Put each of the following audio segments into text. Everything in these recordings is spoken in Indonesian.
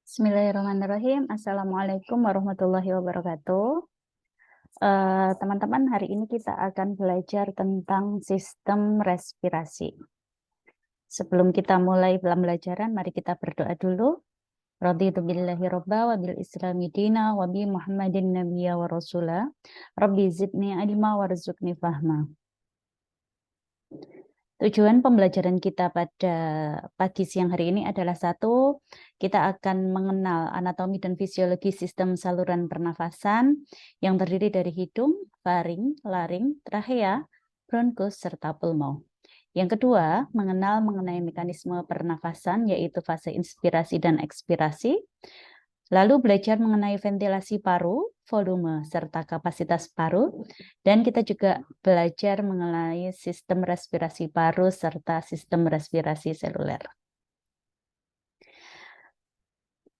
Bismillahirrahmanirrahim. Assalamualaikum warahmatullahi wabarakatuh. Teman-teman, hari ini kita akan belajar tentang sistem respirasi. Sebelum kita mulai pembelajaran, mari kita berdoa dulu. Raditu billahi robba wa bil islami dina wa bi Muhammadin nabiyya wa rasula. Rabbi zidni ilma warzuqni fahma. Tujuan pembelajaran kita pada pagi siang hari ini adalah satu, kita akan mengenal anatomi dan fisiologi sistem saluran pernafasan yang terdiri dari hidung, faring, laring, trachea, bronkus, serta pulmo. Yang kedua, mengenal mengenai mekanisme pernafasan yaitu fase inspirasi dan ekspirasi. Lalu belajar mengenai ventilasi paru, volume, serta kapasitas paru. Dan kita juga belajar mengenai sistem respirasi paru serta sistem respirasi seluler.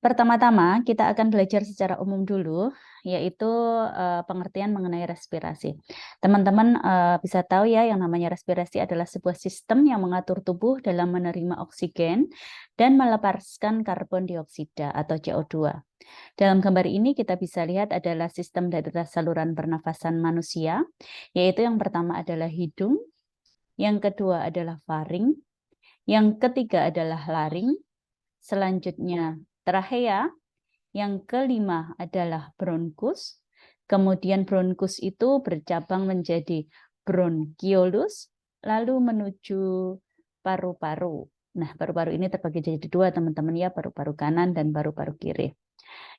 Pertama-tama, kita akan belajar secara umum dulu, yaitu pengertian mengenai respirasi. Teman-teman bisa tahu ya, yang namanya respirasi adalah sebuah sistem yang mengatur tubuh dalam menerima oksigen dan melepaskan karbon dioksida atau CO2. Dalam gambar ini kita bisa lihat adalah sistem dari saluran pernafasan manusia, yaitu yang pertama adalah hidung, yang kedua adalah faring, yang ketiga adalah laring, selanjutnya trachea, yang kelima adalah bronkus, kemudian bronkus itu bercabang menjadi bronkiolus, lalu menuju paru-paru. Nah, paru-paru ini terbagi jadi dua, teman-teman ya, paru-paru kanan dan paru-paru kiri.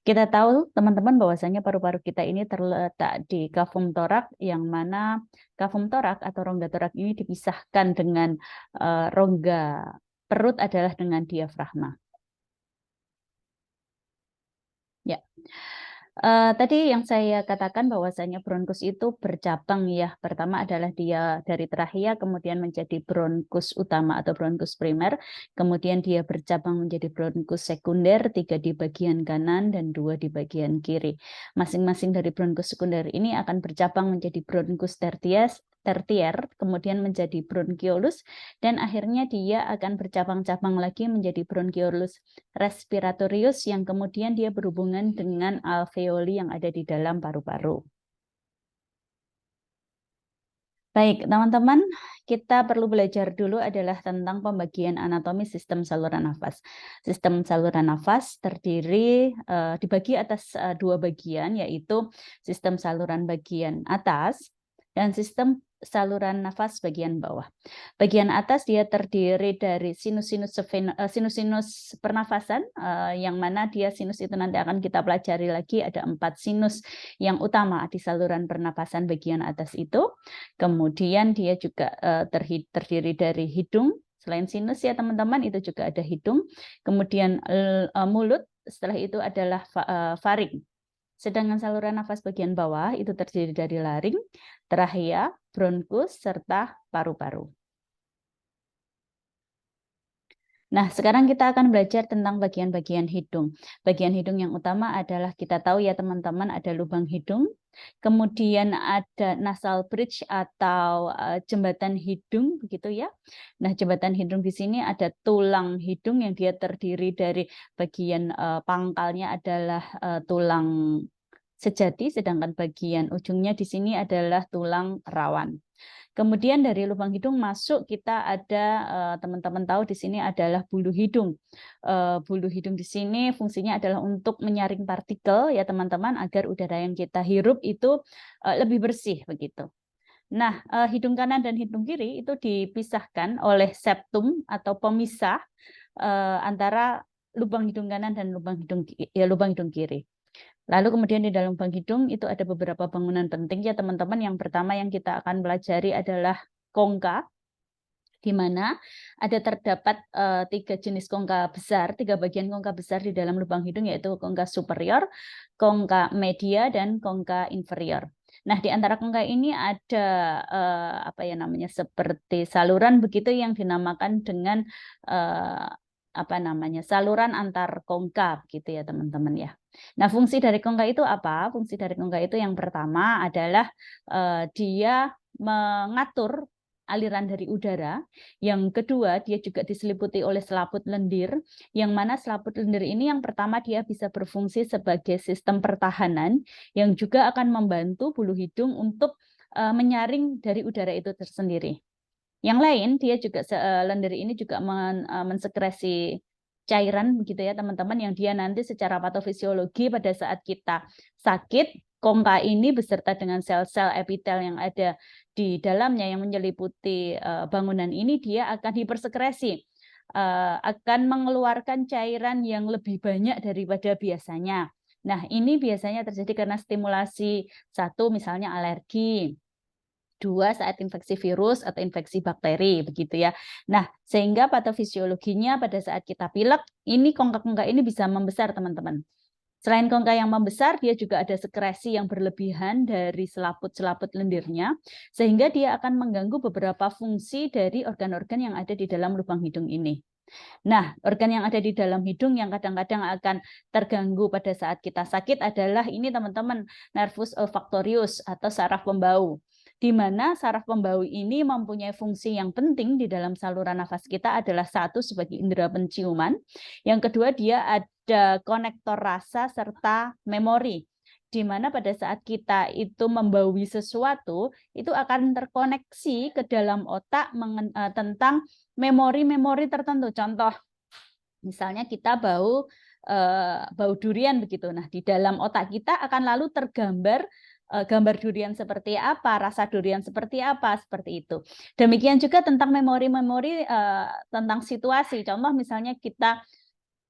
Kita tahu, teman-teman, bahwasanya paru-paru kita ini terletak di kafum torak, yang mana kafum torak atau rongga torak ini dipisahkan dengan rongga perut adalah dengan diafragma. Ya. Tadi yang saya katakan bahwasanya bronkus itu bercabang ya. Pertama adalah dia dari trachea, kemudian menjadi bronkus utama atau bronkus primer, kemudian dia bercabang menjadi bronkus sekunder, 3 di bagian kanan dan 2 di bagian kiri. Masing-masing dari bronkus sekunder ini akan bercabang menjadi bronkus tertier, kemudian menjadi bronkiolus, dan akhirnya dia akan bercabang-cabang lagi menjadi bronkiolus respiratorius, yang kemudian dia berhubungan dengan alveoli yang ada di dalam paru-paru. Baik, teman-teman, kita perlu belajar dulu adalah tentang pembagian anatomi sistem saluran nafas. Sistem saluran nafas terdiri dibagi atas dua bagian, yaitu sistem saluran bagian atas dan sistem saluran nafas bagian bawah. Bagian atas dia terdiri dari sinus-sinus pernafasan, yang mana dia sinus itu nanti akan kita pelajari lagi, ada 4 sinus yang utama di saluran pernafasan bagian atas itu. Kemudian dia juga terdiri dari hidung, selain sinus ya teman-teman, itu juga ada hidung. Kemudian mulut, setelah itu adalah faring. Sedangkan saluran nafas bagian bawah itu terdiri dari laring, trachea, bronkus, serta paru-paru. Nah, sekarang kita akan belajar tentang bagian-bagian hidung. Bagian hidung yang utama adalah, kita tahu ya teman-teman, ada lubang hidung, kemudian ada nasal bridge atau jembatan hidung, begitu ya. Nah, jembatan hidung di sini ada tulang hidung yang dia terdiri dari bagian pangkalnya adalah tulang sejati, sedangkan bagian ujungnya di sini adalah tulang rawan. Kemudian dari lubang hidung masuk kita ada, teman-teman tahu di sini adalah bulu hidung. Bulu hidung di sini fungsinya adalah untuk menyaring partikel ya teman-teman, agar udara yang kita hirup itu lebih bersih begitu. Nah, hidung kanan dan hidung kiri itu dipisahkan oleh septum atau pemisah antara lubang hidung kanan dan lubang hidung kiri. Lalu kemudian di dalam lubang hidung itu ada beberapa bangunan penting ya teman-teman. Yang pertama yang kita akan pelajari adalah kongka, di mana ada terdapat 3 jenis kongka besar, 3 bagian kongka besar di dalam lubang hidung, yaitu kongka superior, kongka media, dan kongka inferior. Nah, di antara kongka ini ada apa ya namanya, seperti saluran begitu yang dinamakan dengan apa namanya, saluran antar kongka gitu ya teman-teman ya. Nah, fungsi dari kongka itu apa? Fungsi dari kongka itu yang pertama adalah dia mengatur aliran dari udara. Yang kedua, dia juga diseliputi oleh selaput lendir, yang mana selaput lendir ini yang pertama dia bisa berfungsi sebagai sistem pertahanan, yang juga akan membantu bulu hidung untuk menyaring dari udara itu tersendiri. Yang lain, dia juga lendir ini juga mensekresi cairan begitu ya teman-teman, yang dia nanti secara patofisiologi pada saat kita sakit, kongka ini beserta dengan sel-sel epitel yang ada di dalamnya yang menyeliputi bangunan ini, dia akan hipersekresi, akan mengeluarkan cairan yang lebih banyak daripada biasanya. Nah, ini biasanya terjadi karena stimulasi, satu misalnya alergi, dua saat infeksi virus atau infeksi bakteri begitu ya. Nah, sehingga patofisiologinya pada saat kita pilek, ini kongka-kongka ini bisa membesar teman-teman. Selain kongka yang membesar, dia juga ada sekresi yang berlebihan dari selaput-selaput lendirnya, sehingga dia akan mengganggu beberapa fungsi dari organ-organ yang ada di dalam lubang hidung ini. Nah, organ yang ada di dalam hidung yang kadang-kadang akan terganggu pada saat kita sakit adalah ini teman-teman, nervus olfactorius atau saraf pembau. Di mana saraf pembau ini mempunyai fungsi yang penting di dalam saluran nafas kita adalah satu sebagai indera penciuman, yang kedua dia ada konektor rasa serta memori, di mana pada saat kita itu membaui sesuatu, itu akan terkoneksi ke dalam otak tentang memori-memori tertentu. Contoh, misalnya kita bau durian begitu. Nah, di dalam otak kita akan lalu tergambar gambar durian seperti apa, rasa durian seperti apa, seperti itu. Demikian juga tentang memori-memori tentang situasi. Contoh misalnya kita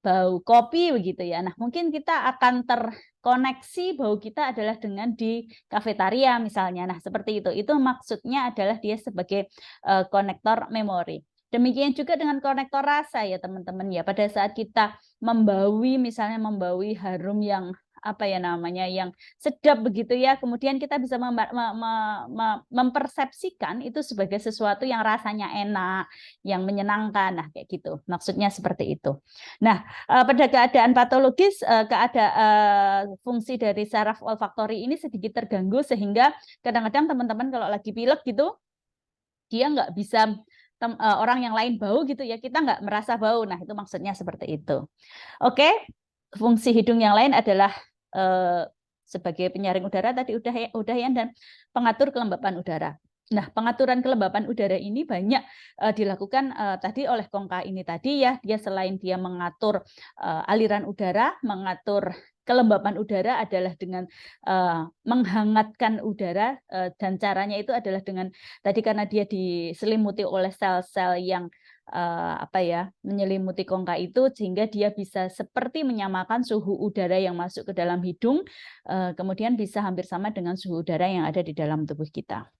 bau kopi begitu ya. Nah, mungkin kita akan terkoneksi bau kita adalah dengan di kafetaria misalnya. Nah, seperti itu. Itu maksudnya adalah dia sebagai konektor memori. Demikian juga dengan konektor rasa ya teman-teman ya. Pada saat kita membaui misalnya membaui harum yang apa ya namanya yang sedap begitu ya, kemudian kita bisa mempersepsikan itu sebagai sesuatu yang rasanya enak, yang menyenangkan. Nah, kayak gitu. Maksudnya seperti itu. Nah, pada keadaan patologis, fungsi dari saraf olfaktori ini sedikit terganggu sehingga kadang-kadang teman-teman kalau lagi pilek gitu, dia nggak bisa orang yang lain bau gitu ya, kita nggak merasa bau. Nah, itu maksudnya seperti itu. Oke, fungsi hidung yang lain adalah sebagai penyaring udara tadi udah ya, dan pengatur kelembapan udara. Nah, pengaturan kelembapan udara ini banyak dilakukan tadi oleh kongka ini tadi ya. Dia selain dia mengatur aliran udara, mengatur kelembapan udara adalah dengan menghangatkan udara, dan caranya itu adalah dengan tadi karena dia diselimuti oleh sel-sel yang menyelimuti kongka itu, sehingga dia bisa seperti menyamakan suhu udara yang masuk ke dalam hidung, kemudian bisa hampir sama dengan suhu udara yang ada di dalam tubuh kita.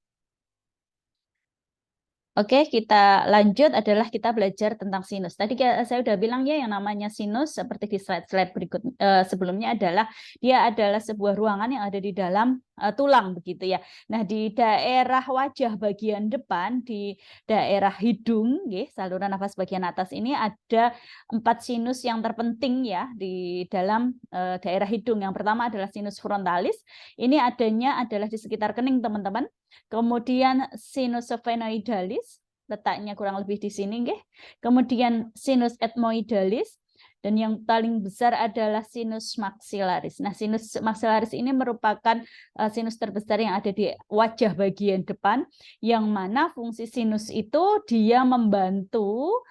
Oke, kita lanjut adalah kita belajar tentang sinus. Tadi saya sudah bilang ya yang namanya sinus seperti di slide-slide berikut sebelumnya adalah dia adalah sebuah ruangan yang ada di dalam tulang begitu ya. Nah, di daerah wajah bagian depan, di daerah hidung, saluran nafas bagian atas ini ada 4 sinus yang terpenting ya di dalam daerah hidung. Yang pertama adalah sinus frontalis. Ini adanya adalah di sekitar kening teman-teman. Kemudian sinus sphenoidalis, letaknya kurang lebih di sini, nggih. Kemudian sinus ethmoidalis, dan yang paling besar adalah sinus maxillaris. Nah, sinus maxillaris ini merupakan sinus terbesar yang ada di wajah bagian depan, yang mana fungsi sinus itu dia membantu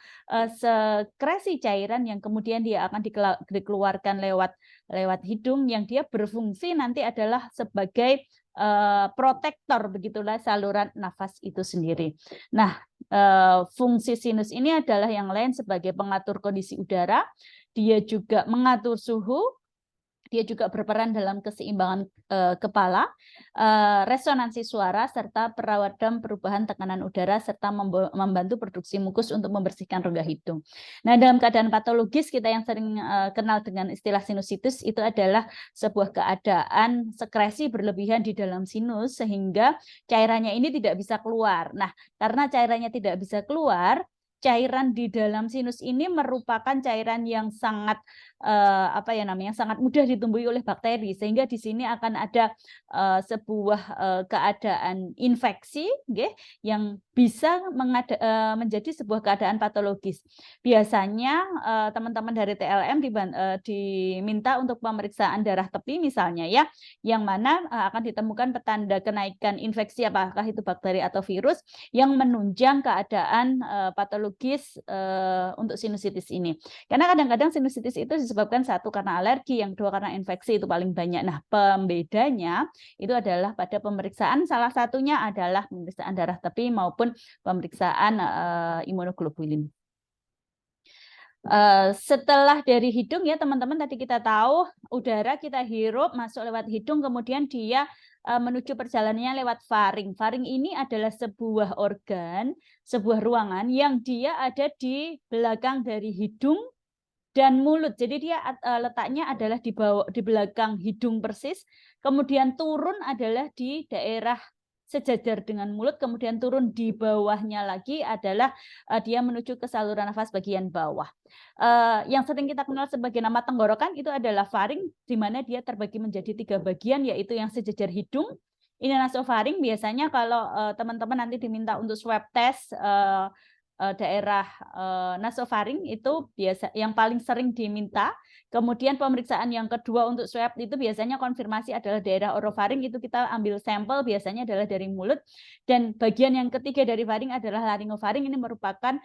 sekresi cairan yang kemudian dia akan dikeluarkan lewat hidung, yang dia berfungsi nanti adalah sebagai protektor begitulah saluran nafas itu sendiri. Nah, fungsi sinus ini adalah yang lain sebagai pengatur kondisi udara, dia juga mengatur suhu, dia juga berperan dalam keseimbangan kepala, resonansi suara, serta peredam perubahan tekanan udara, serta membantu produksi mukus untuk membersihkan rongga hidung. Nah, dalam keadaan patologis kita yang sering kenal dengan istilah sinusitis itu adalah sebuah keadaan sekresi berlebihan di dalam sinus sehingga cairannya ini tidak bisa keluar. Nah, karena cairannya tidak bisa keluar, cairan di dalam sinus ini merupakan cairan yang sangat sangat mudah ditumbuhi oleh bakteri, sehingga di sini akan ada sebuah keadaan infeksi, nggih, yang bisa menjadi sebuah keadaan patologis. Biasanya teman-teman dari TLM diminta untuk pemeriksaan darah tepi misalnya ya, yang mana akan ditemukan petanda kenaikan infeksi, apakah itu bakteri atau virus, yang menunjang keadaan patologis untuk sinusitis ini. Karena kadang-kadang sinusitis itu disebabkan satu karena alergi, yang kedua karena infeksi, itu paling banyak. Nah, pembedanya itu adalah pada pemeriksaan, salah satunya adalah pemeriksaan darah tepi maupun pemeriksaan imunoglobulin. Setelah dari hidung ya teman-teman, tadi kita tahu udara kita hirup masuk lewat hidung, kemudian dia menuju perjalanannya lewat faring. Faring ini adalah sebuah organ, sebuah ruangan yang dia ada di belakang dari hidung dan mulut. Jadi dia letaknya adalah di belakang hidung persis, kemudian turun adalah di daerah sejajar dengan mulut, kemudian turun di bawahnya lagi adalah dia menuju ke saluran nafas bagian bawah. Yang sering kita kenal sebagai nama tenggorokan itu adalah faring, di mana dia terbagi menjadi 3 bagian, yaitu yang sejajar hidung. Ini nasofaring. Biasanya kalau teman-teman nanti diminta untuk swab test daerah nasofaring itu biasa yang paling sering diminta. Kemudian pemeriksaan yang kedua untuk swab itu biasanya konfirmasi adalah daerah orofaring, itu kita ambil sampel biasanya adalah dari mulut. Dan bagian yang ketiga dari faring adalah laringofaring, ini merupakan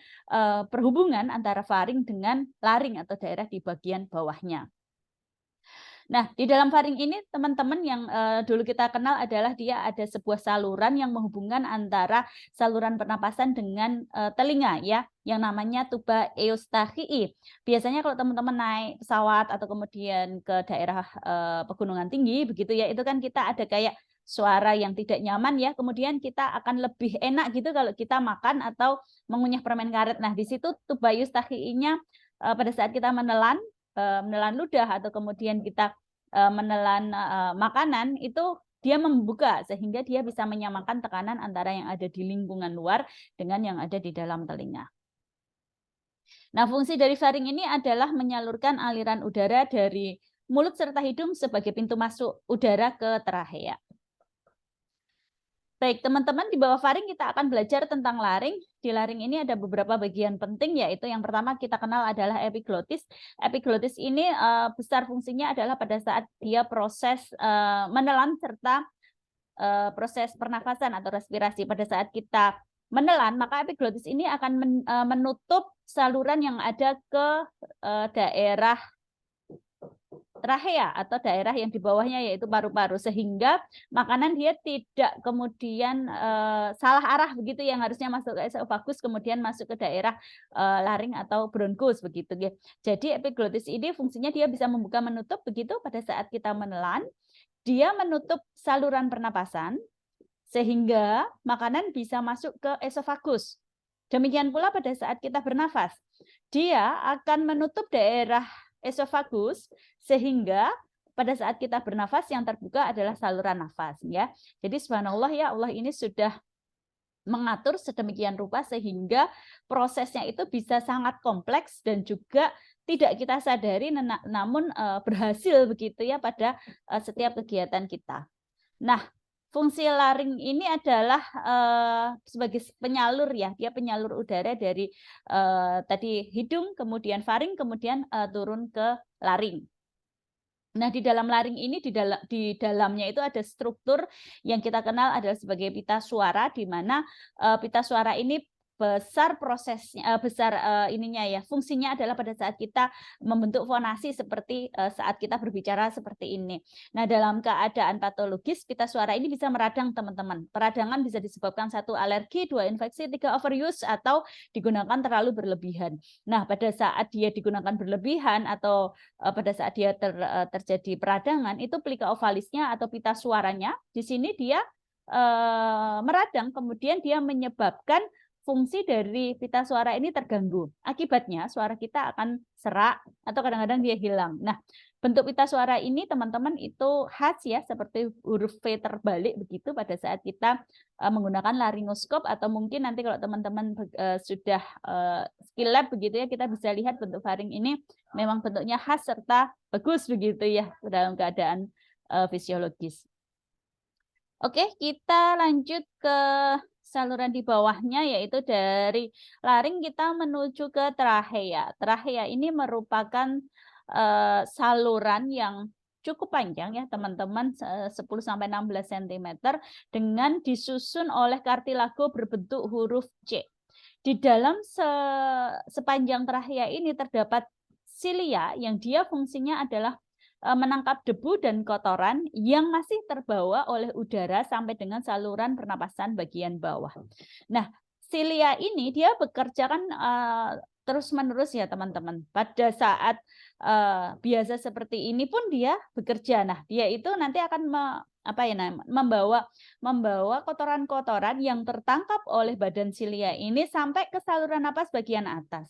perhubungan antara faring dengan laring atau daerah di bagian bawahnya. Nah, di dalam faring ini teman-teman yang dulu kita kenal adalah dia ada sebuah saluran yang menghubungkan antara saluran pernapasan dengan telinga ya, yang namanya tuba eustachii. Biasanya kalau teman-teman naik pesawat atau kemudian ke daerah pegunungan tinggi begitu ya, itu kan kita ada kayak suara yang tidak nyaman ya, kemudian kita akan lebih enak gitu kalau kita makan atau mengunyah permen karet. Nah, di situ tuba eustachii-nya pada saat kita menelan ludah atau kemudian kita menelan makanan, itu dia membuka sehingga dia bisa menyamakan tekanan antara yang ada di lingkungan luar dengan yang ada di dalam telinga. Nah, fungsi dari faring ini adalah menyalurkan aliran udara dari mulut serta hidung sebagai pintu masuk udara ke trachea. Baik, teman-teman, di bawah faring kita akan belajar tentang laring. Di laring ini ada beberapa bagian penting, yaitu yang pertama kita kenal adalah epiglotis. Epiglotis ini besar fungsinya adalah pada saat dia proses menelan serta proses pernafasan atau respirasi. Pada saat kita menelan, maka epiglotis ini akan menutup saluran yang ada ke daerah trachea atau daerah yang di bawahnya yaitu paru-paru, sehingga makanan dia tidak kemudian salah arah begitu, yang harusnya masuk ke esofagus kemudian masuk ke daerah laring atau bronkus begitu ya. Jadi epiglotis ini fungsinya dia bisa membuka menutup begitu. Pada saat kita menelan, dia menutup saluran pernapasan sehingga makanan bisa masuk ke esofagus. Demikian pula pada saat kita bernafas, dia akan menutup daerah esofagus sehingga pada saat kita bernafas yang terbuka adalah saluran nafas ya. Jadi subhanallah ya, Allah ini sudah mengatur sedemikian rupa sehingga prosesnya itu bisa sangat kompleks dan juga tidak kita sadari, namun berhasil begitu ya pada setiap kegiatan kita. Nah, fungsi laring ini adalah sebagai penyalur ya, dia penyalur udara dari tadi hidung, kemudian faring, kemudian turun ke laring. Nah, di dalam laring ini di dalamnya itu ada struktur yang kita kenal adalah sebagai pita suara, di mana pita suara ini besar prosesnya, ininya ya, fungsinya adalah pada saat kita membentuk fonasi seperti saat kita berbicara seperti ini. Nah, dalam keadaan patologis pita suara ini bisa meradang teman-teman. Peradangan bisa disebabkan 1 alergi, 2 infeksi, 3 overuse atau digunakan terlalu berlebihan. Nah, pada saat dia digunakan berlebihan atau pada saat dia terjadi peradangan, itu plika ovalisnya atau pita suaranya di sini dia meradang, kemudian dia menyebabkan fungsi dari pita suara ini terganggu. Akibatnya suara kita akan serak atau kadang-kadang dia hilang. Nah, bentuk pita suara ini teman-teman itu khas ya, seperti huruf V terbalik begitu pada saat kita menggunakan laryngoskop, atau mungkin nanti kalau teman-teman sudah skill lab begitu ya, kita bisa lihat bentuk faring ini memang bentuknya khas serta bagus begitu ya dalam keadaan fisiologis. Oke, kita lanjut ke saluran di bawahnya, yaitu dari laring kita menuju ke trachea. Trachea ini merupakan saluran yang cukup panjang ya teman-teman, 10-16 cm dengan disusun oleh kartilago berbentuk huruf C. Di dalam sepanjang trachea ini terdapat silia yang dia fungsinya adalah menangkap debu dan kotoran yang masih terbawa oleh udara sampai dengan saluran pernapasan bagian bawah. Nah, silia ini dia bekerja kan terus-menerus ya teman-teman. Pada saat biasa seperti ini pun dia bekerja. Nah, dia itu nanti akan membawa kotoran-kotoran yang tertangkap oleh badan silia ini sampai ke saluran napas bagian atas.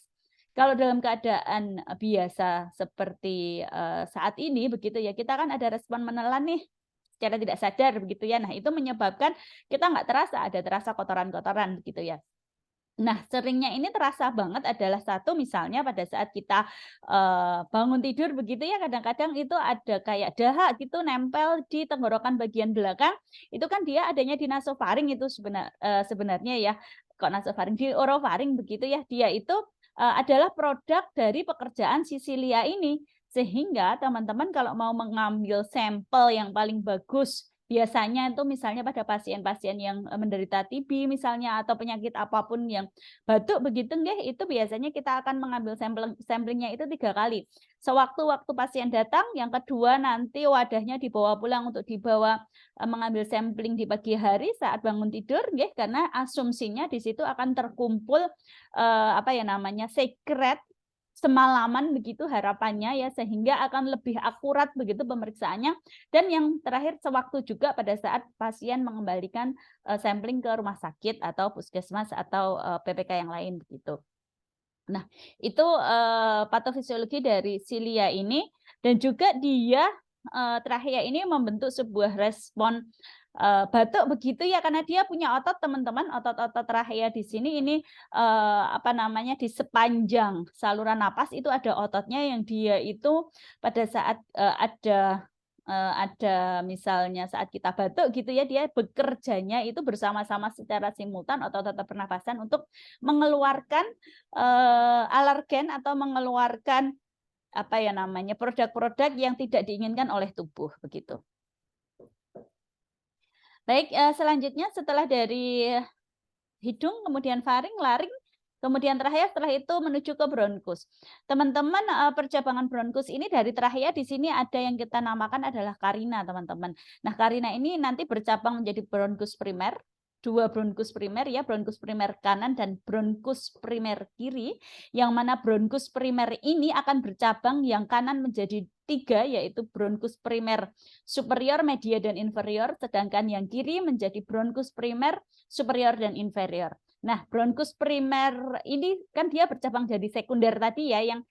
Kalau dalam keadaan biasa seperti saat ini begitu ya, kita kan ada respon menelan nih secara tidak sadar begitu ya. Nah, itu menyebabkan kita nggak terasa kotoran-kotoran begitu ya. Nah, seringnya ini terasa banget adalah satu, misalnya pada saat kita bangun tidur begitu ya, kadang-kadang itu ada kayak dahak gitu nempel di tenggorokan bagian belakang. Itu kan dia adanya di nasofaring itu sebenarnya ya. Kok nasofaring, di orofaring begitu ya. Dia itu adalah produk dari pekerjaan si silia ini. Sehingga teman-teman kalau mau mengambil sampel yang paling bagus, biasanya itu misalnya pada pasien-pasien yang menderita TB misalnya, atau penyakit apapun yang batuk begitu nggih, itu biasanya kita akan mengambil samplingnya itu 3 kali. Sewaktu-waktu pasien datang, yang kedua nanti wadahnya dibawa pulang untuk dibawa mengambil sampling di pagi hari saat bangun tidur nggih, karena asumsinya di situ akan terkumpul sekret semalaman begitu harapannya ya, sehingga akan lebih akurat begitu pemeriksaannya. Dan yang terakhir sewaktu juga pada saat pasien mengembalikan sampling ke rumah sakit atau puskesmas atau PPK yang lain begitu. Nah, itu patofisiologi dari silia ini, dan juga dia trachea ini membentuk sebuah respon batuk begitu ya, karena dia punya otot teman-teman, otot-otot trachea di sini ini di sepanjang saluran napas itu ada ototnya yang dia itu pada saat ada misalnya saat kita batuk gitu ya, dia bekerjanya itu bersama-sama secara simultan otot-otot pernapasan untuk mengeluarkan alergen atau mengeluarkan produk-produk yang tidak diinginkan oleh tubuh begitu. Baik, selanjutnya setelah dari hidung, kemudian faring, laring, kemudian trachea, setelah itu menuju ke bronkus. Teman-teman, percabangan bronkus ini dari trachea di sini ada yang kita namakan adalah karina, teman-teman. Nah, karina ini nanti bercabang menjadi bronkus primer, 2 bronkus primer ya, bronkus primer kanan dan bronkus primer kiri, yang mana bronkus primer ini akan bercabang yang kanan menjadi 3, yaitu bronkus primer superior, medial, dan inferior, sedangkan yang kiri menjadi bronkus primer superior dan inferior. Nah, bronkus primer ini kan dia bercabang jadi sekunder tadi ya, yang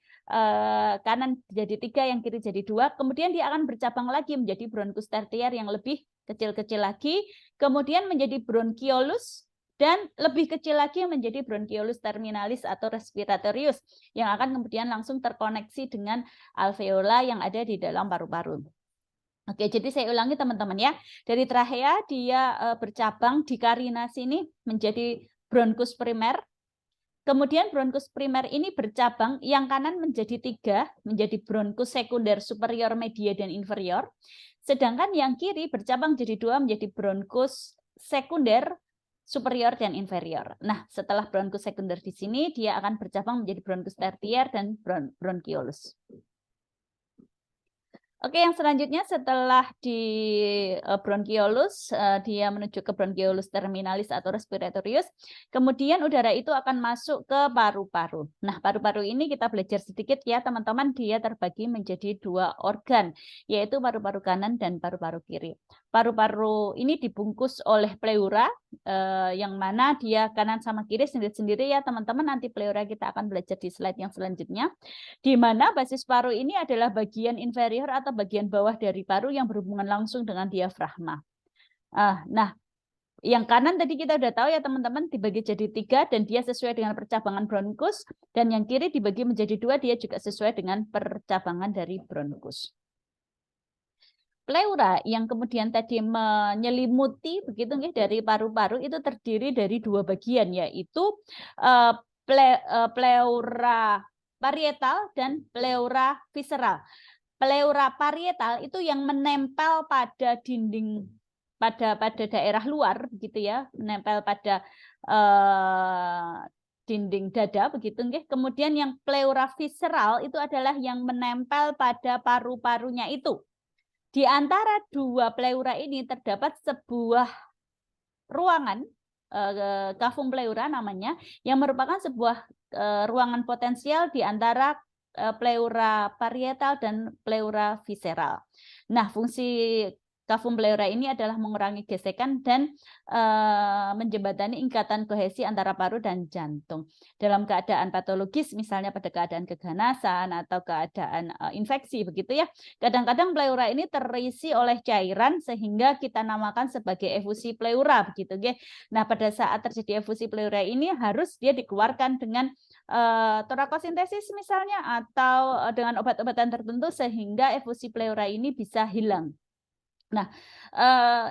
kanan jadi 3, yang kiri jadi 2, kemudian dia akan bercabang lagi menjadi bronkus tertier yang lebih kecil-kecil lagi, kemudian menjadi bronkiolus, dan lebih kecil lagi menjadi bronkiolus terminalis atau respiratorius, yang akan kemudian langsung terkoneksi dengan alveola yang ada di dalam paru-paru. Oke, jadi saya ulangi teman-teman ya. Dari trachea dia bercabang di karina sini menjadi bronkus primer. Kemudian bronkus primer ini bercabang, yang kanan menjadi 3, menjadi bronkus sekunder superior, medial, dan inferior. Sedangkan yang kiri bercabang jadi 2, menjadi bronkus sekunder superior dan inferior. Nah, setelah bronkus sekunder di sini, dia akan bercabang menjadi bronkus tertier dan bronkiolus. Oke, yang selanjutnya setelah di bronkiolus, dia menuju ke bronkiolus terminalis atau respiratorius. Kemudian udara itu akan masuk ke paru-paru. Nah, paru-paru ini kita belajar sedikit ya teman-teman, dia terbagi menjadi 2 organ, yaitu paru-paru kanan dan paru-paru kiri. Paru-paru ini dibungkus oleh pleura, yang mana dia kanan sama kiri sendiri-sendiri ya teman-teman. Nanti pleura kita akan belajar di slide yang selanjutnya. Di mana basis paru ini adalah bagian inferior atau bagian bawah dari paru yang berhubungan langsung dengan diafragma. Nah, yang kanan tadi kita udah tahu ya teman-teman, dibagi jadi 3 dan dia sesuai dengan percabangan bronkus, dan yang kiri dibagi menjadi 2, dia juga sesuai dengan percabangan dari bronkus. Pleura yang kemudian tadi menyelimuti begitu dari paru-paru itu terdiri dari 2 bagian, yaitu pleura parietal dan pleura visceral. Pleura parietal itu yang menempel pada dinding pada daerah luar begitu ya, menempel pada dinding dada begitu nggih. Kemudian yang pleura visceral itu adalah yang menempel pada paru-parunya itu. Di antara 2 pleura ini terdapat sebuah ruangan, cavum pleura namanya, yang merupakan sebuah ruangan potensial di antara pleura parietal dan pleura visceral. Nah, fungsi cavum pleura ini adalah mengurangi gesekan dan menjembatani ikatan kohesi antara paru dan jantung. Dalam keadaan patologis, misalnya pada keadaan keganasan atau keadaan infeksi begitu ya. Kadang-kadang pleura ini terisi oleh cairan sehingga kita namakan sebagai efusi pleura begitu ya. Nah, pada saat terjadi efusi pleura ini harus dia dikeluarkan dengan torakosintesis misalnya atau dengan obat-obatan tertentu sehingga efusi pleura ini bisa hilang. Nah,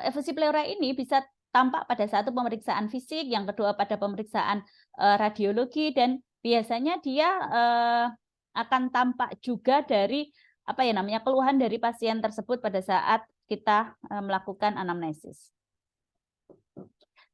efusi pleura ini bisa tampak pada satu pemeriksaan fisik, yang kedua pada pemeriksaan radiologi, dan biasanya dia akan tampak juga dari keluhan dari pasien tersebut pada saat kita melakukan anamnesis.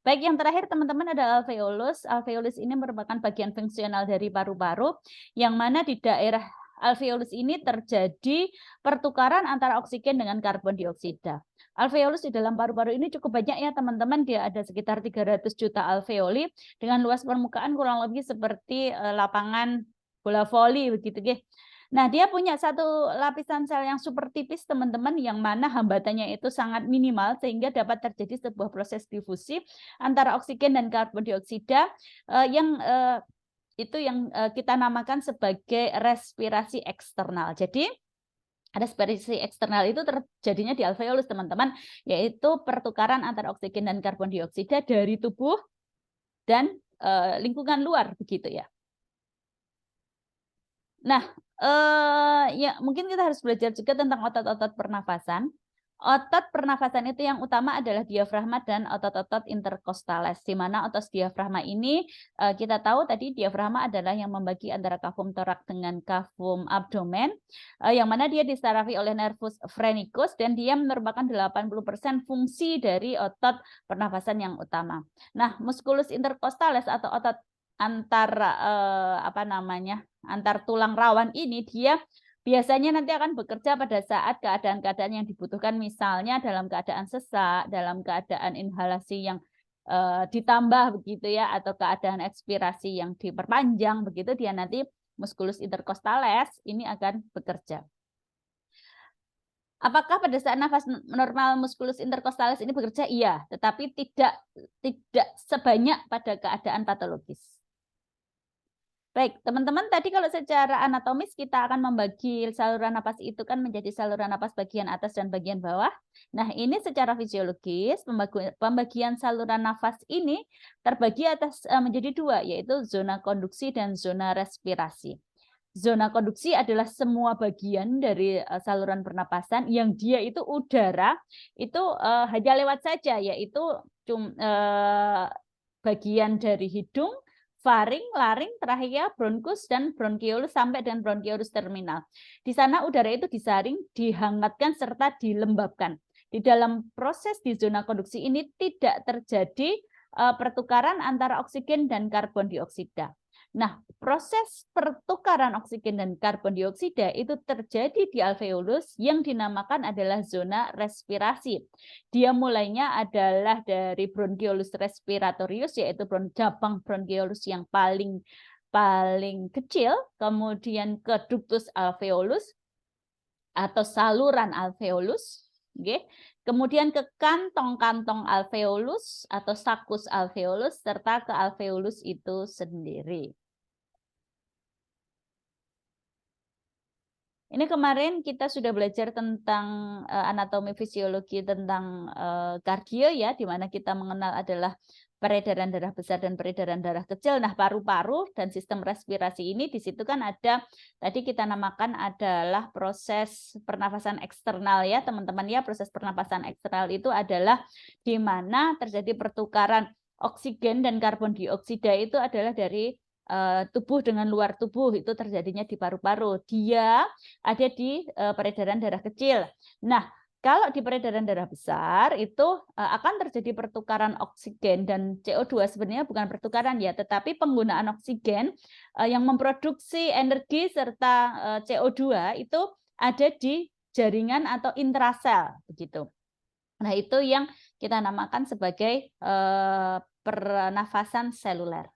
Baik, yang terakhir teman-teman adalah alveolus. Alveolus ini merupakan bagian fungsional dari paru-paru, yang mana di daerah alveolus ini terjadi pertukaran antara oksigen dengan karbon dioksida. Alveolus di dalam paru-paru ini cukup banyak ya teman-teman, dia ada sekitar 300 juta alveoli dengan luas permukaan kurang lebih seperti lapangan bola voli begitu nggih. Nah, dia punya satu lapisan sel yang super tipis teman-teman, yang mana hambatannya itu sangat minimal sehingga dapat terjadi sebuah proses difusi antara oksigen dan karbon dioksida yang kita namakan sebagai respirasi eksternal. Jadi respirasi eksternal itu terjadinya di alveolus teman-teman, yaitu pertukaran antara oksigen dan karbon dioksida dari tubuh dan lingkungan luar begitu ya. Nah, ya mungkin kita harus belajar juga tentang otot-otot pernafasan. Otot pernafasan itu yang utama adalah diafragma dan otot-otot interkostales, di mana otot diafragma ini kita tahu tadi diafragma adalah yang membagi antara cavum thorax dengan cavum abdomen, yang mana dia disarafi oleh nervus phrenicus dan dia merupakan 80% fungsi dari otot pernafasan yang utama. Nah, musculus interkostales atau otot antar tulang rawan ini dia biasanya nanti akan bekerja pada saat keadaan-keadaan yang dibutuhkan, misalnya dalam keadaan sesak, dalam keadaan inhalasi yang ditambah begitu ya, atau keadaan ekspirasi yang diperpanjang begitu, dia nanti musculus interkostales ini akan bekerja. Apakah pada saat nafas normal musculus interkostales ini bekerja? Iya, tetapi tidak sebanyak pada keadaan patologis. Baik, teman-teman, tadi kalau secara anatomis kita akan membagi saluran napas itu kan menjadi saluran napas bagian atas dan bagian bawah. Nah, ini secara fisiologis pembagian saluran nafas ini terbagi menjadi 2, yaitu zona konduksi dan zona respirasi. Zona konduksi adalah semua bagian dari saluran pernapasan yang dia itu udara itu hanya lewat saja, yaitu bagian dari hidung, faring, laring, trachea, bronkus, dan bronkiolus sampai dengan bronkiolus terminal. Di sana udara itu disaring, dihangatkan, serta dilembabkan. Di dalam proses di zona konduksi ini tidak terjadi pertukaran antara oksigen dan karbon dioksida. Nah, proses pertukaran oksigen dan karbon dioksida itu terjadi di alveolus yang dinamakan adalah zona respirasi. Dia mulainya adalah dari bronkiolus respiratorius, yaitu cabang bronkiolus yang paling kecil, kemudian ke ductus alveolus atau saluran alveolus, Oke. Kemudian ke kantong-kantong alveolus atau sakus alveolus serta ke alveolus itu sendiri. Ini kemarin kita sudah belajar tentang anatomi fisiologi tentang kardio ya, di mana kita mengenal adalah peredaran darah besar dan peredaran darah kecil. Nah, paru-paru dan sistem respirasi ini di situ kan ada, tadi kita namakan adalah proses pernafasan eksternal ya, teman-teman ya. Proses pernafasan eksternal itu adalah di mana terjadi pertukaran oksigen dan karbon dioksida itu adalah dari tubuh dengan luar tubuh, itu terjadinya di paru-paru. Dia ada di peredaran darah kecil. Nah, kalau di peredaran darah besar itu akan terjadi pertukaran oksigen dan CO2 sebenarnya bukan pertukaran ya, tetapi penggunaan oksigen yang memproduksi energi serta CO2 itu ada di jaringan atau intrasel begitu. Nah, itu yang kita namakan sebagai pernafasan seluler.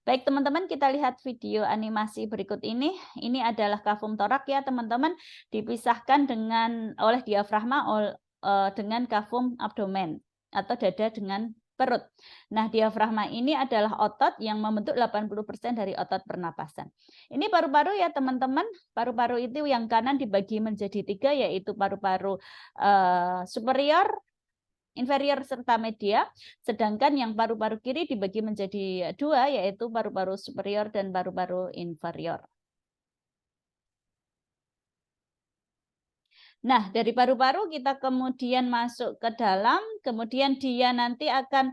Baik teman-teman, kita lihat video animasi berikut ini. Ini adalah kafum torak ya teman-teman, dipisahkan oleh diafragma dengan kafum abdomen atau dada dengan perut. Nah, diafragma ini adalah otot yang membentuk 80% dari otot pernapasan. Ini paru-paru ya teman-teman. Paru-paru itu yang kanan dibagi menjadi 3, yaitu paru-paru superior, inferior serta media, sedangkan yang paru-paru kiri dibagi menjadi 2, yaitu paru-paru superior dan paru-paru inferior. Nah, dari paru-paru kita kemudian masuk ke dalam, kemudian dia nanti akan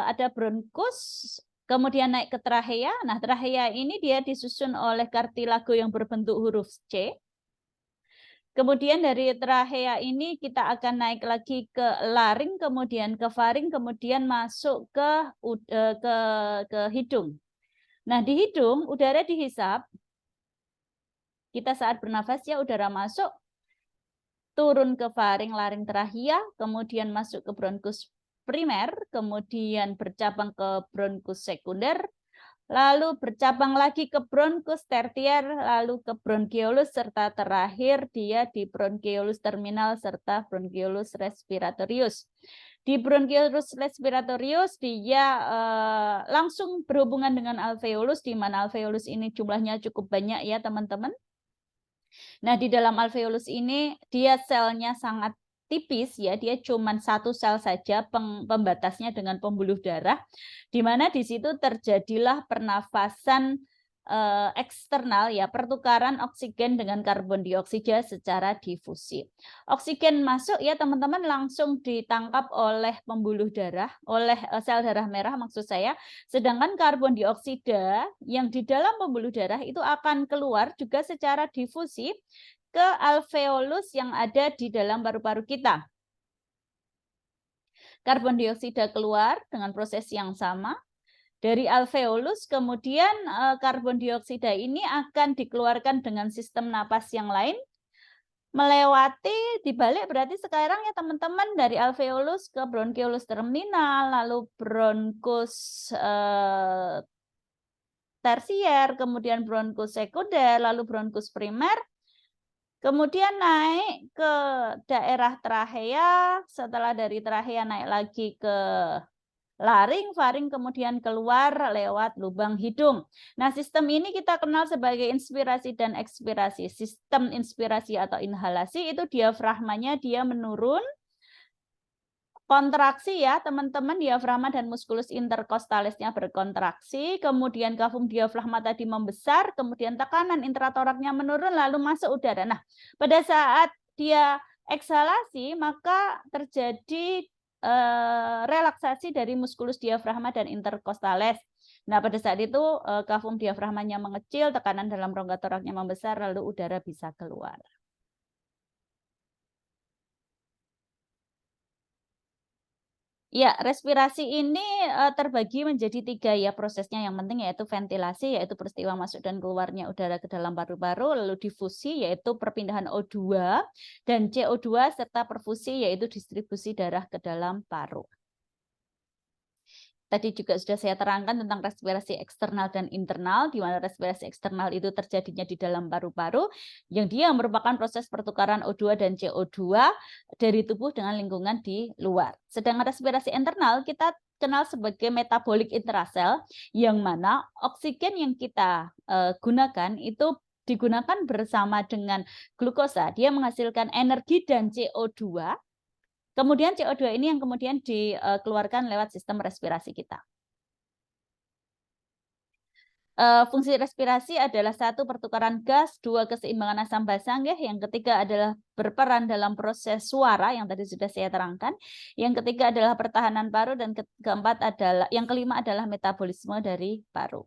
ada bronkus, kemudian naik ke trachea. Nah, trachea ini dia disusun oleh kartilago yang berbentuk huruf C. Kemudian dari trachea ini kita akan naik lagi ke laring, kemudian ke faring, kemudian masuk ke hidung. Nah, di hidung udara dihisap. Kita saat bernafas ya udara masuk, turun ke faring, laring, trachea, kemudian masuk ke bronkus primer, kemudian bercabang ke bronkus sekunder, lalu bercabang lagi ke bronkus tertier, lalu ke bronkiolus, serta terakhir dia di bronkiolus terminal serta bronkiolus respiratorius. Di bronkiolus respiratorius dia langsung berhubungan dengan alveolus, di mana alveolus ini jumlahnya cukup banyak ya teman-teman. Nah, di dalam alveolus ini dia selnya sangat tipis ya, dia cuma 1 sel saja pembatasnya dengan pembuluh darah, di mana di situ terjadilah pernafasan eksternal ya, pertukaran oksigen dengan karbon dioksida secara difusi. Oksigen masuk ya teman-teman langsung ditangkap oleh pembuluh darah, oleh sel darah merah maksud saya, sedangkan karbon dioksida yang di dalam pembuluh darah itu akan keluar juga secara difusi ke alveolus yang ada di dalam paru-paru kita. Karbon dioksida keluar dengan proses yang sama. Dari alveolus kemudian karbon dioksida ini akan dikeluarkan dengan sistem napas yang lain, melewati dibalik berarti sekarang ya teman-teman dari alveolus ke bronkiolus terminal, lalu bronkus tersier, kemudian bronkus sekunder, lalu bronkus primer, kemudian naik ke daerah trachea, setelah dari trachea naik lagi ke laring, faring, kemudian keluar lewat lubang hidung. Nah, sistem ini kita kenal sebagai inspirasi dan ekspirasi. Sistem inspirasi atau inhalasi itu diafragmanya dia menurun, kontraksi ya teman-teman, diafragma dan muskulus interkostalisnya berkontraksi, kemudian kafum diafragma tadi membesar, kemudian tekanan intratoraknya menurun, lalu masuk udara. Nah, pada saat dia eksalasi maka terjadi relaksasi dari muskulus diafragma dan interkostales. Nah, pada saat itu kafum diafragmanya mengecil, tekanan dalam rongga toraknya membesar, lalu udara bisa keluar. Ya, respirasi ini terbagi menjadi 3 ya prosesnya yang penting, yaitu ventilasi, yaitu peristiwa masuk dan keluarnya udara ke dalam paru-paru, lalu difusi yaitu perpindahan O2 dan CO2 serta perfusi yaitu distribusi darah ke dalam paru. Tadi juga sudah saya terangkan tentang respirasi eksternal dan internal, di mana respirasi eksternal itu terjadinya di dalam paru-paru, yang dia merupakan proses pertukaran O2 dan CO2 dari tubuh dengan lingkungan di luar. Sedangkan respirasi internal kita kenal sebagai metabolic intrasel, yang mana oksigen yang kita gunakan itu digunakan bersama dengan glukosa, dia menghasilkan energi dan CO2. Kemudian CO2 ini yang kemudian dikeluarkan lewat sistem respirasi kita. Fungsi respirasi adalah 1, pertukaran gas, 2, keseimbangan asam basa, yang ketiga adalah berperan dalam proses suara yang tadi sudah saya terangkan, yang ketiga adalah pertahanan paru, dan yang kelima adalah metabolisme dari paru.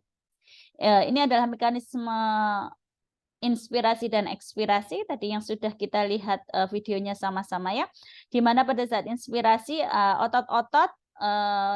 Ini adalah mekanisme inspirasi dan ekspirasi tadi yang sudah kita lihat videonya sama-sama ya, di mana pada saat inspirasi otot-otot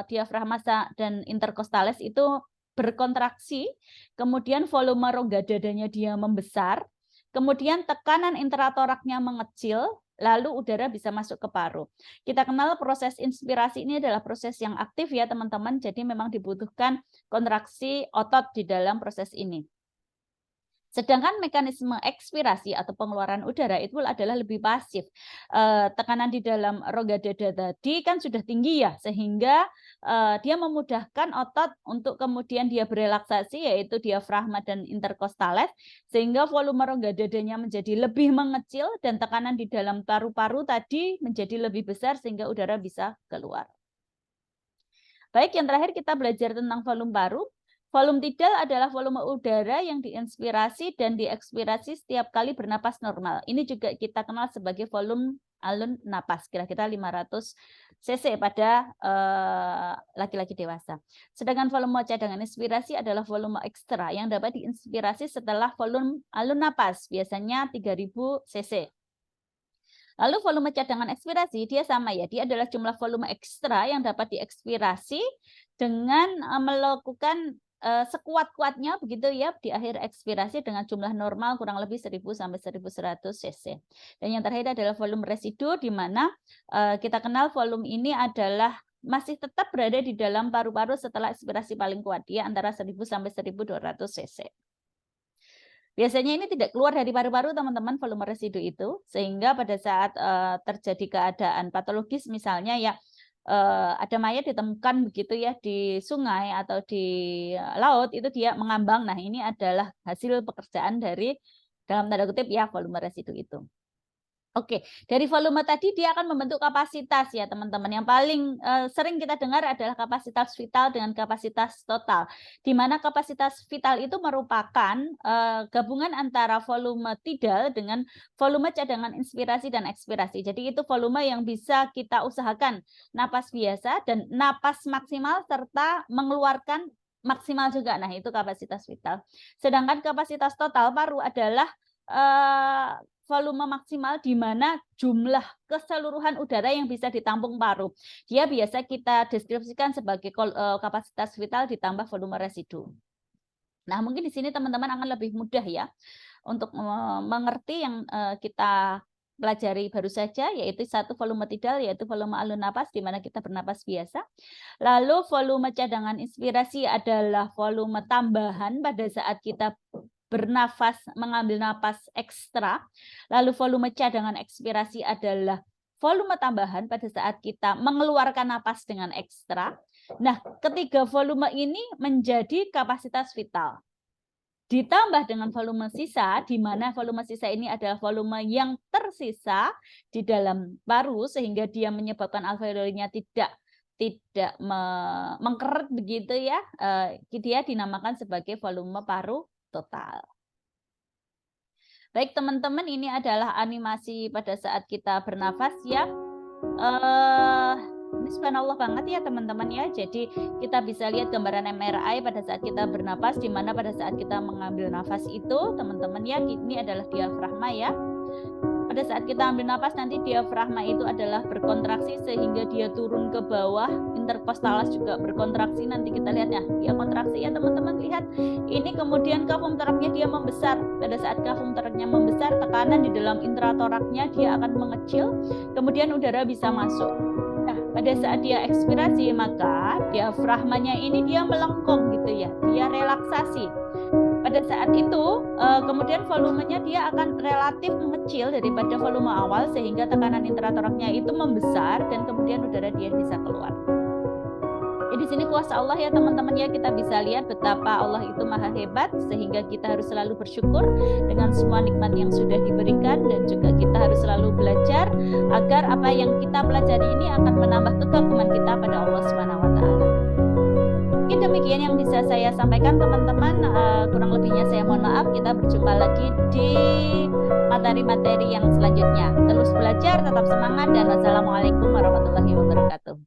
diafragma dan interkostalis itu berkontraksi, kemudian volume rongga dadanya dia membesar, kemudian tekanan intratoraknya mengecil, lalu udara bisa masuk ke paru. Kita kenal proses inspirasi ini adalah proses yang aktif ya teman-teman, jadi memang dibutuhkan kontraksi otot di dalam proses ini. Sedangkan mekanisme ekspirasi atau pengeluaran udara itu adalah lebih pasif. Tekanan di dalam rongga dada tadi kan sudah tinggi ya, sehingga dia memudahkan otot untuk kemudian dia berelaksasi, yaitu diafragma dan interkostalis, sehingga volume rongga dadanya menjadi lebih mengecil dan tekanan di dalam paru-paru tadi menjadi lebih besar sehingga udara bisa keluar. Baik, yang terakhir kita belajar tentang volume paru. Volume tidal adalah volume udara yang diinspirasi dan diekspirasi setiap kali bernapas normal. Ini juga kita kenal sebagai volume alun napas, kira-kira 500 cc pada laki-laki dewasa. Sedangkan volume cadangan inspirasi adalah volume ekstra yang dapat diinspirasi setelah volume alun napas, biasanya 3000 cc. Lalu volume cadangan ekspirasi dia sama ya, dia adalah jumlah volume ekstra yang dapat diekspirasi dengan melakukan sekuat-kuatnya begitu ya di akhir ekspirasi dengan jumlah normal kurang lebih 1000 sampai 1100 cc. Dan yang terakhir adalah volume residu, di mana kita kenal volume ini adalah masih tetap berada di dalam paru-paru setelah ekspirasi paling kuat, dia antara 1000 sampai 1200 cc. Biasanya ini tidak keluar dari paru-paru teman-teman, volume residu itu, sehingga pada saat terjadi keadaan patologis misalnya ya ada mayat ditemukan begitu ya di sungai atau di laut, itu dia mengambang. Nah, ini adalah hasil pekerjaan dari dalam tanda kutip ya volume residu itu. Oke, dari volume tadi dia akan membentuk kapasitas ya teman-teman. Yang paling sering kita dengar adalah kapasitas vital dengan kapasitas total. Di mana kapasitas vital itu merupakan gabungan antara volume tidal dengan volume cadangan inspirasi dan ekspirasi. Jadi itu volume yang bisa kita usahakan napas biasa dan napas maksimal serta mengeluarkan maksimal juga. Nah, itu kapasitas vital. Sedangkan kapasitas total paru adalah volume maksimal di mana jumlah keseluruhan udara yang bisa ditampung paru. Dia biasa kita deskripsikan sebagai kapasitas vital ditambah volume residu. Nah, mungkin di sini teman-teman akan lebih mudah ya untuk mengerti yang kita pelajari baru saja, yaitu 1 volume tidal, yaitu volume alun napas di mana kita bernapas biasa. Lalu volume cadangan inspirasi adalah volume tambahan pada saat kita bernafas, mengambil napas ekstra. Lalu volume cadangan ekspirasi adalah volume tambahan pada saat kita mengeluarkan napas dengan ekstra. Nah, ketiga volume ini menjadi kapasitas vital. Ditambah dengan volume sisa, di mana volume sisa ini adalah volume yang tersisa di dalam paru, sehingga dia menyebabkan alveolnya tidak mengkeret begitu ya. Dia dinamakan sebagai volume paru total. Baik teman-teman, ini adalah animasi pada saat kita bernafas ya. Ini subhanallah banget ya teman-teman ya. Jadi kita bisa lihat gambaran MRI pada saat kita bernapas, di mana pada saat kita mengambil nafas itu teman-teman ya, ini adalah diafragma ya. Pada saat kita ambil napas nanti diafragma itu adalah berkontraksi sehingga dia turun ke bawah, interkostalis juga berkontraksi, nanti kita lihat ya, dia kontraksi ya teman-teman, lihat ini, kemudian kafum toraknya dia membesar. Pada saat kafum toraknya membesar, tekanan di dalam intratoraknya dia akan mengecil, kemudian udara bisa masuk. Nah, pada saat dia ekspirasi maka diafragmanya ini dia melengkung gitu ya, dia relaksasi. Pada saat itu kemudian volumenya dia akan relatif mengecil daripada volume awal sehingga tekanan intratoraknya itu membesar dan kemudian udara dia bisa keluar. Di sini kuasa Allah ya teman-teman ya, kita bisa lihat betapa Allah itu maha hebat sehingga kita harus selalu bersyukur dengan semua nikmat yang sudah diberikan dan juga kita harus selalu belajar agar apa yang kita pelajari ini akan menambah kekaguman kita pada Allah Subhanahu wa taala. Mungkin demikian yang bisa saya sampaikan teman-teman, kurang lebihnya saya mohon maaf. Kita berjumpa lagi di materi-materi yang selanjutnya. Terus belajar, tetap semangat dan wassalamualaikum warahmatullahi wabarakatuh.